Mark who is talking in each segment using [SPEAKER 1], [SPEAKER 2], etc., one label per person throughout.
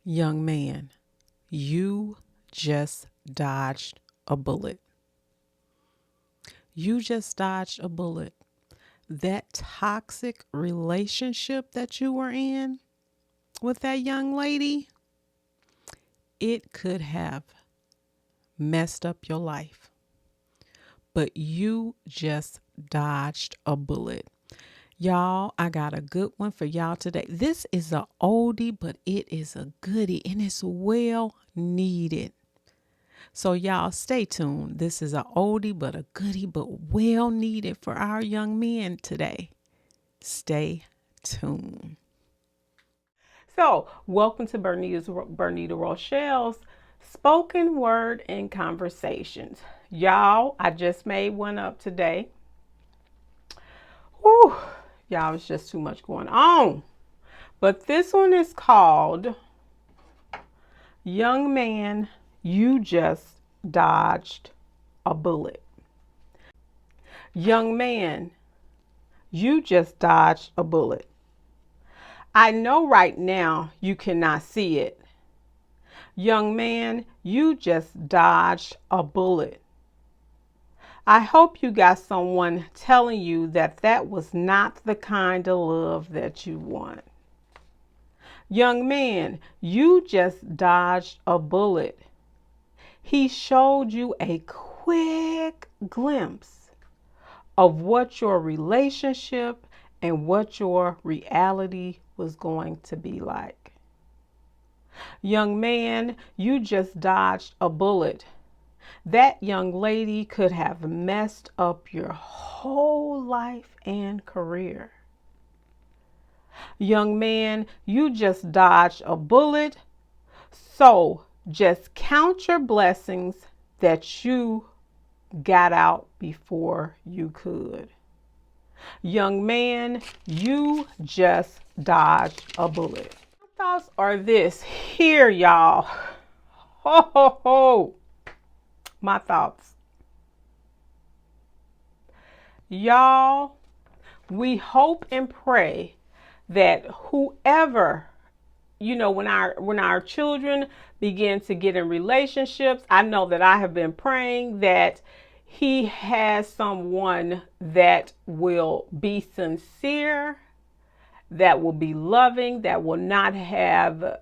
[SPEAKER 1] Young man, you just dodged a bullet. You just dodged a bullet. That toxic relationship that you were in with that young lady, it could have messed up your life. But you just dodged a bullet. Y'all, I got a good one for y'all today. This is a oldie, but it is a goodie and it's well needed. So y'all stay tuned. This is a oldie, but a goodie, but well needed for our young men today. Stay tuned. So welcome to Bernita Rochelle's Spoken Word and Conversations. Y'all, I just made one up today. Whew. Y'all, it's just too much going on. But this one is called Young Man, You Just Dodged a Bullet. Young man, you just dodged a bullet. I know right now you cannot see it. Young man, you just dodged a bullet. I hope you got someone telling you that that was not the kind of love that you want. Young man, you just dodged a bullet. He showed you a quick glimpse of what your relationship and what your reality was going to be like. Young man, you just dodged a bullet. That young lady could have messed up your whole life and career. Young man, you just dodged a bullet. So just count your blessings that you got out before you could. Young man, you just dodged a bullet. My thoughts are this here, y'all. Ho, ho, ho. My thoughts. Y'all, we hope and pray that whoever, when our children begin to get in relationships, I know that I have been praying that he has someone that will be sincere, that will be loving, that will not have,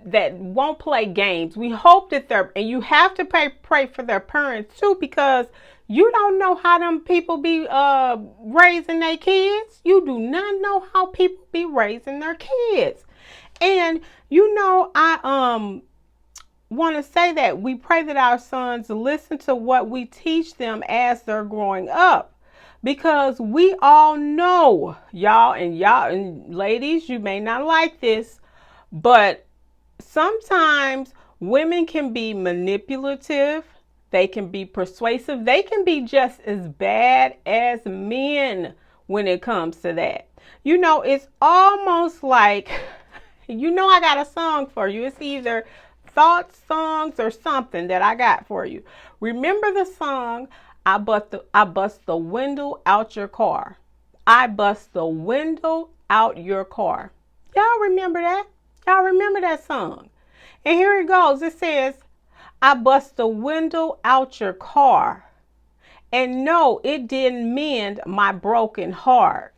[SPEAKER 1] that won't play games. We hope that and you have to pray for their parents too, because you don't know how them people be raising their kids. You do not know how people be raising their kids. And I want to say that we pray that our sons listen to what we teach them as they're growing up, because we all know, y'all and ladies, you may not like this, but sometimes women can be manipulative. They can be persuasive. They can be just as bad as men when it comes to that. It's almost like, I got a song for you. It's either thoughts, songs, or something that I got for you. Remember the song, I bust the window out your car. I bust the window out your car. Y'all remember that? Y'all remember that song? And here it goes. It says, I bust the window out your car. And no, it didn't mend my broken heart.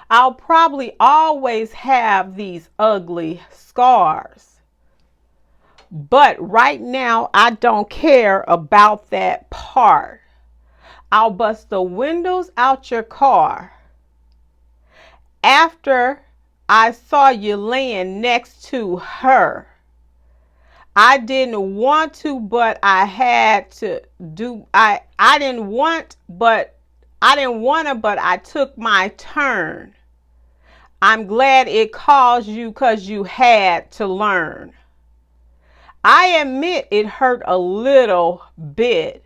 [SPEAKER 1] I'll probably always have these ugly scars. But right now, I don't care about that part. I'll bust the windows out your car. After I saw you laying next to her. I didn't want to, but I had to do. I didn't want to, but I took my turn. I'm glad it caused you because you had to learn. I admit it hurt a little bit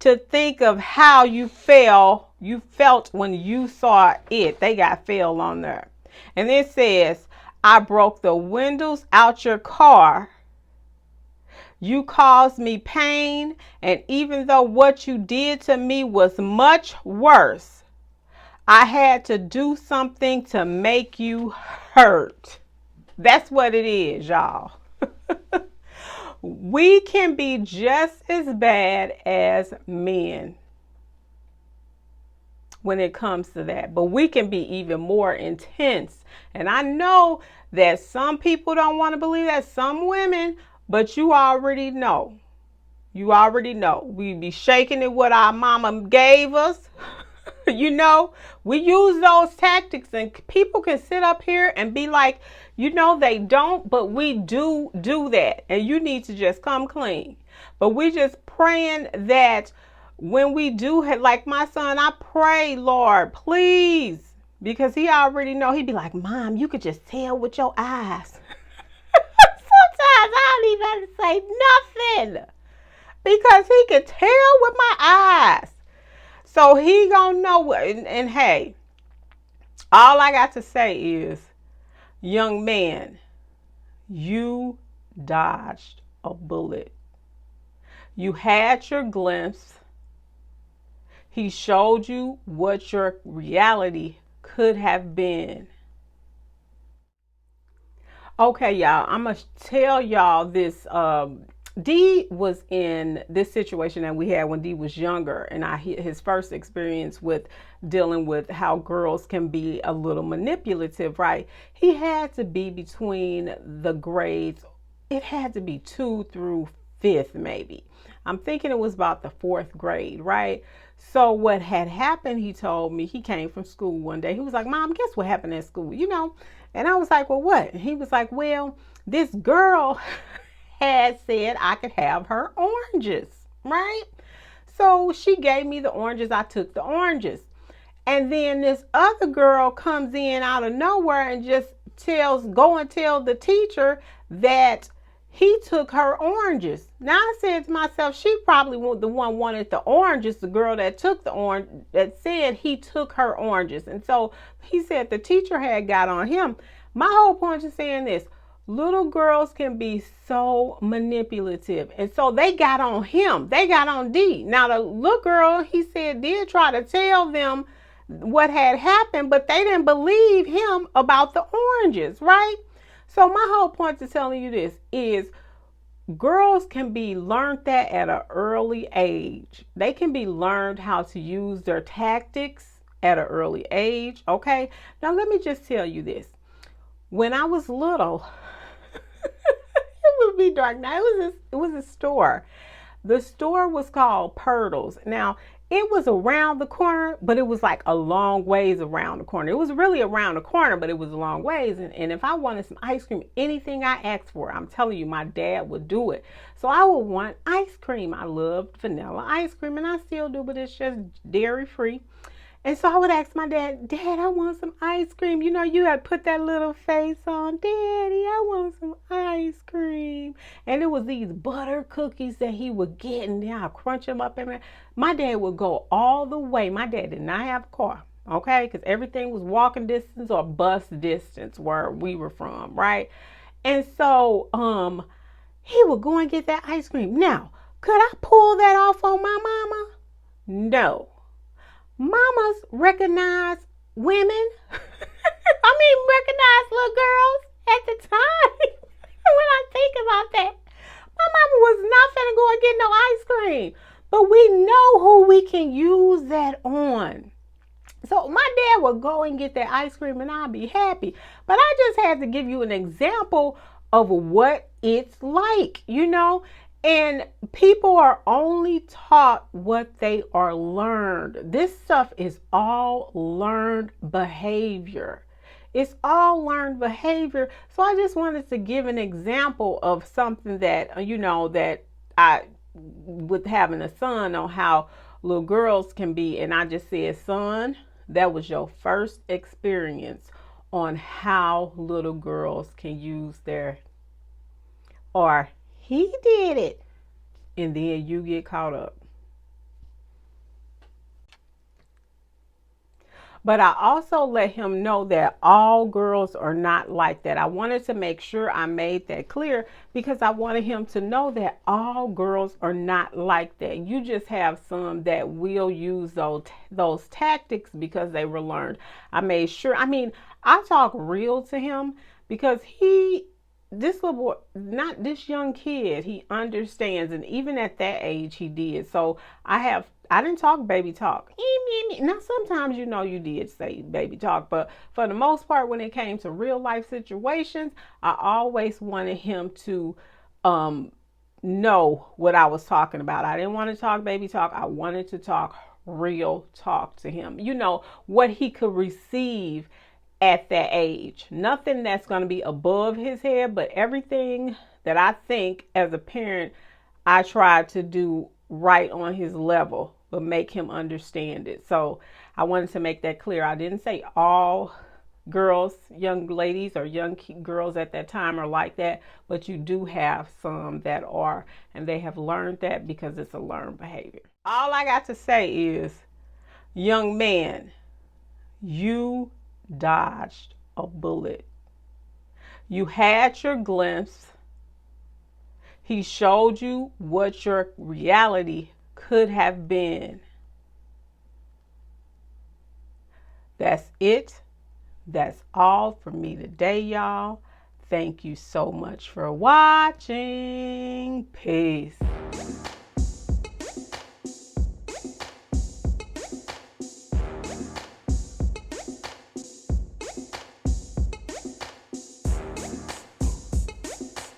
[SPEAKER 1] to think of how you felt when you saw it. They got "fell" on there. And it says, I broke the windows out your car. You caused me pain, and even though what you did to me was much worse, I had to do something to make you hurt. That's what it is, y'all. We can be just as bad as men when it comes to that, but we can be even more intense. And I know that some people don't want to believe that, some women, but you already know. You already know. We be shaking it what our mama gave us. You know, we use those tactics, and people can sit up here and be like, you know, they don't, but we do that. And you need to just come clean. But we just praying that when we do have, like my son, I pray, Lord, please, because he already know. He'd be like, Mom, you could just tell with your eyes. Sometimes I don't even have to say nothing because he could tell with my eyes. So he gonna know what, and hey, all I got to say is, young man, you dodged a bullet. You had your glimpse. He showed you what your reality could have been. Okay, y'all, I'm going to tell y'all this. D was in this situation that we had when D was younger, and his first experience with dealing with how girls can be a little manipulative, right? He had to be between the grades. It had to be 2 through 5th, maybe. I'm thinking it was about the 4th grade, right? So what had happened, he told me, he came from school one day. He was like, Mom, guess what happened at school? You know? And I was like, well, what? And he was like, well, this girl had said I could have her oranges, right? So she gave me the oranges. I took the oranges. And then this other girl comes in out of nowhere and just go and tell the teacher that he took her oranges. Now I said to myself, she probably the one wanted the oranges, the girl that took the orange, that said he took her oranges. And so he said the teacher had got on him. My whole point is saying this: little girls can be so manipulative. And so they got on him. They got on D. Now the little girl, he said, did try to tell them what had happened, but they didn't believe him about the oranges, right? So my whole point to telling you this is, girls can be learned that at an early age. They can be learned how to use their tactics at an early age, okay? Now let me just tell you this. When I was little, it would be dark. Now it was a store. The store was called Purtles. Now it was around the corner, but it was like a long ways around the corner. It was really around the corner, but it was a long ways. And if I wanted some ice cream, anything I asked for, I'm telling you, my dad would do it. So I would want ice cream. I loved vanilla ice cream, and I still do, but it's just dairy free. And so I would ask my dad, Dad, I want some ice cream. You know, you had put that little face on, Daddy, I want some ice cream. And it was these butter cookies that he would get, and then I'd crunch them up. My dad would go all the way. My dad did not have a car, okay? Because everything was walking distance or bus distance where we were from, right? And so he would go and get that ice cream. Now, could I pull that off on my mama? No. Mamas recognize women. Recognize little girls at the time. When I think about that, my mama was not finna go and get no ice cream. But we know who we can use that on. So my dad would go and get that ice cream and I'd be happy. But I just had to give you an example of what it's like, you know. And people are only taught what they are learned. This stuff is all learned behavior. It's all learned behavior. So I just wanted to give an example of something that, you know, that I, with having a son, on how little girls can be. And I just said, son, that was your first experience on how little girls can use their, or he did it, and then you get caught up. But I also let him know that all girls are not like that. I wanted to make sure I made that clear because I wanted him to know that all girls are not like that. You just have some that will use those tactics because they were learned. I made sure, I talk real to him because this little boy, not this young kid, he understands, and even at that age, he did. So I didn't talk baby talk. Now, sometimes, you did say baby talk, but for the most part, when it came to real life situations, I always wanted him to know what I was talking about. I didn't want to talk baby talk. I wanted to talk real talk to him. What he could receive at that age. Nothing that's going to be above his head, but everything that I think as a parent, I tried to do right on his level, but make him understand it. So I wanted to make that clear. I didn't say all girls, young ladies, or young girls at that time are like that, but you do have some that are, and they have learned that because it's a learned behavior. All I got to say is, young man, you dodged a bullet. You had your glimpse. He showed you what your reality could have been. That's it. That's all for me today, y'all. Thank you so much for watching. Peace.